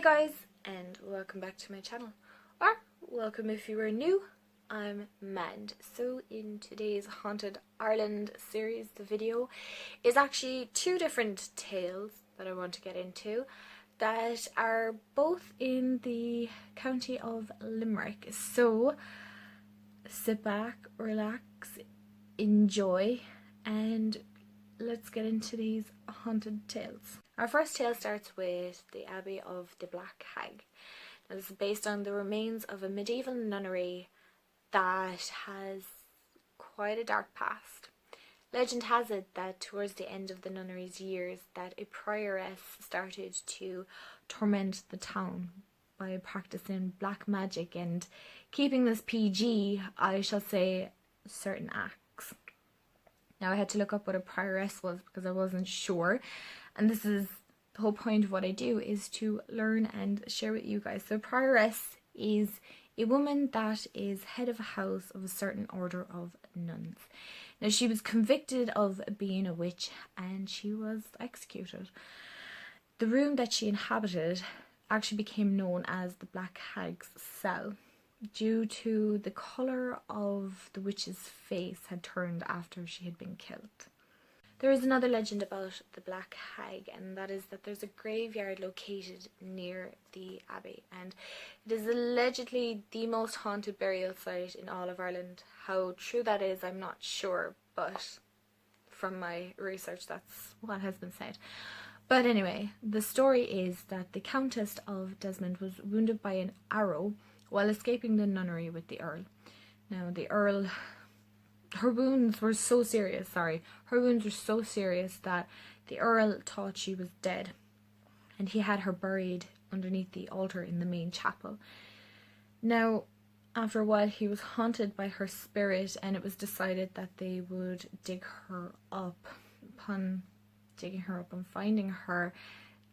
guys, and welcome back to my channel, or welcome if you are new. I'm Mand. So in today's Haunted Ireland series, the video is actually two different tales that I want to get into that are both in the county of Limerick. So sit back, relax, enjoy, and let's get into these haunted tales. Our first tale starts with the Abbey of the Black Hag. Now, this is based on the remains of a medieval nunnery that has quite a dark past. Legend has it that towards the end of the nunnery's years that a prioress started to torment the town by practicing black magic and keeping this PG, I shall say, certain acts. Now I had to look up what a prioress was because I wasn't sure, and this is the whole point of what I do, is to learn and share with you guys. So prioress is a woman that is head of a house of a certain order of nuns. Now she was convicted of being a witch and she was executed. The room that she inhabited actually became known as the Black Hag's cell, due to the colour of the witch's face had turned after she had been killed. There is another legend about the Black Hag, and that is that there's a graveyard located near the Abbey, and it is allegedly the most haunted burial site in all of Ireland. How true that is, I'm not sure, but from my research that's what has been said. But anyway, the story is that the Countess of Desmond was wounded by an arrow while escaping the nunnery with the Earl. Now the Earl, her wounds were so serious that the Earl thought she was dead, and he had her buried underneath the altar in the main chapel. Now after a while he was haunted by her spirit, and it was decided that they would dig her up. Upon digging her up and finding her,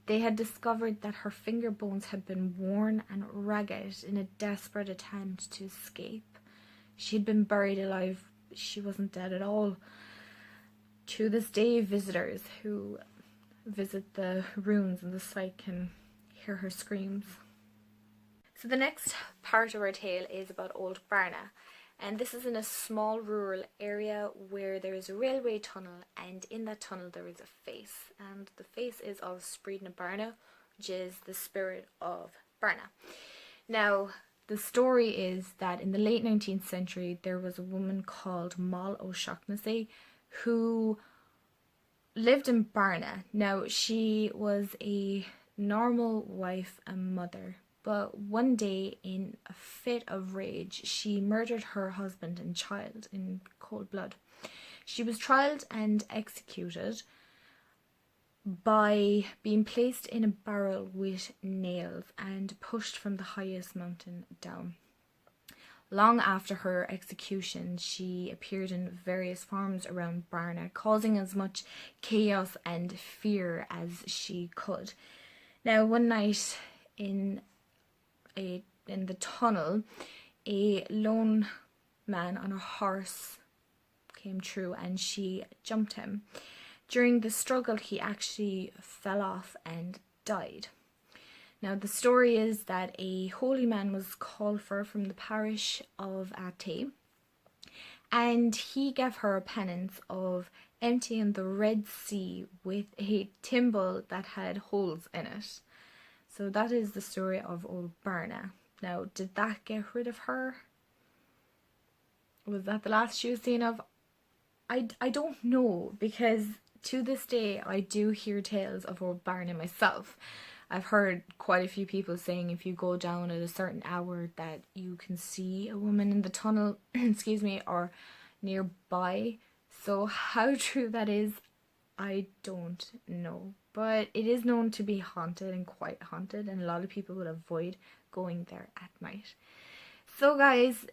they had discovered that her finger bones had been worn and ragged in a desperate attempt to escape. She had been buried alive. She wasn't dead at all. To this day, visitors who visit the ruins and the site can hear her screams. So the next part of our tale is about Old Barna. And this is in a small rural area where there is a railway tunnel, and in that tunnel there is a face, and the face is of Sprídna Barna, which is the spirit of Barna. Now the story is that in the late 19th century there was a woman called Moll O'Shaughnessy who lived in Barna. Now she was a normal wife and mother, but one day, in a fit of rage, she murdered her husband and child in cold blood. She was tried and executed by being placed in a barrel with nails and pushed from the highest mountain down. Long after her execution, she appeared in various forms around Barna, causing as much chaos and fear as she could. Now, one night in the tunnel, a lone man on a horse came through and she jumped him. During the struggle he actually fell off and died. Now the story is that a holy man was called for from the parish of Abbey, and he gave her a penance of emptying the Red Sea with a thimble that had holes in it. So that is the story of Old Barna. Now, did that get rid of her? Was that the last she was seen of? I don't know, because to this day I do hear tales of Old Barna myself. I've heard quite a few people saying if you go down at a certain hour that you can see a woman in the tunnel, excuse me, or nearby. So how true that is, I don't know. But it is known to be haunted and quite haunted, and a lot of people will avoid going there at night. So guys,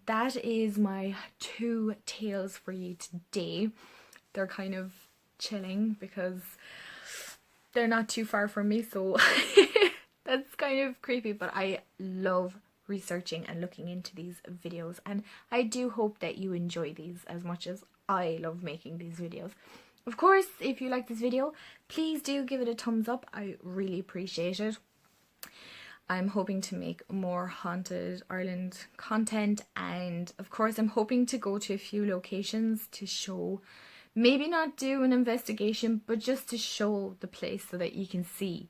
that is my two tales for you today. They're kind of chilling because they're not too far from me, so that's kind of creepy, but I love researching and looking into these videos, and I do hope that you enjoy these as much as I love making these videos. Of course, if you like this video, please do give it a thumbs up. I really appreciate it. I'm hoping to make more Haunted Ireland content, and of course I'm hoping to go to a few locations to show, maybe not do an investigation, but just to show the place so that you can see.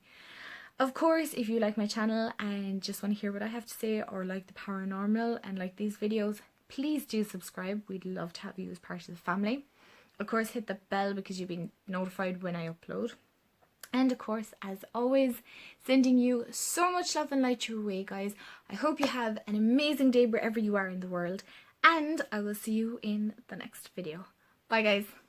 Of course, if you like my channel and just want to hear what I have to say, or like the paranormal and like these videos, please do subscribe. We'd love to have you as part of the family. Of course, hit the bell because you'll be notified when I upload. And of course, as always, sending you so much love and light your way, guys. I hope you have an amazing day wherever you are in the world, and I will see you in the next video. Bye, guys.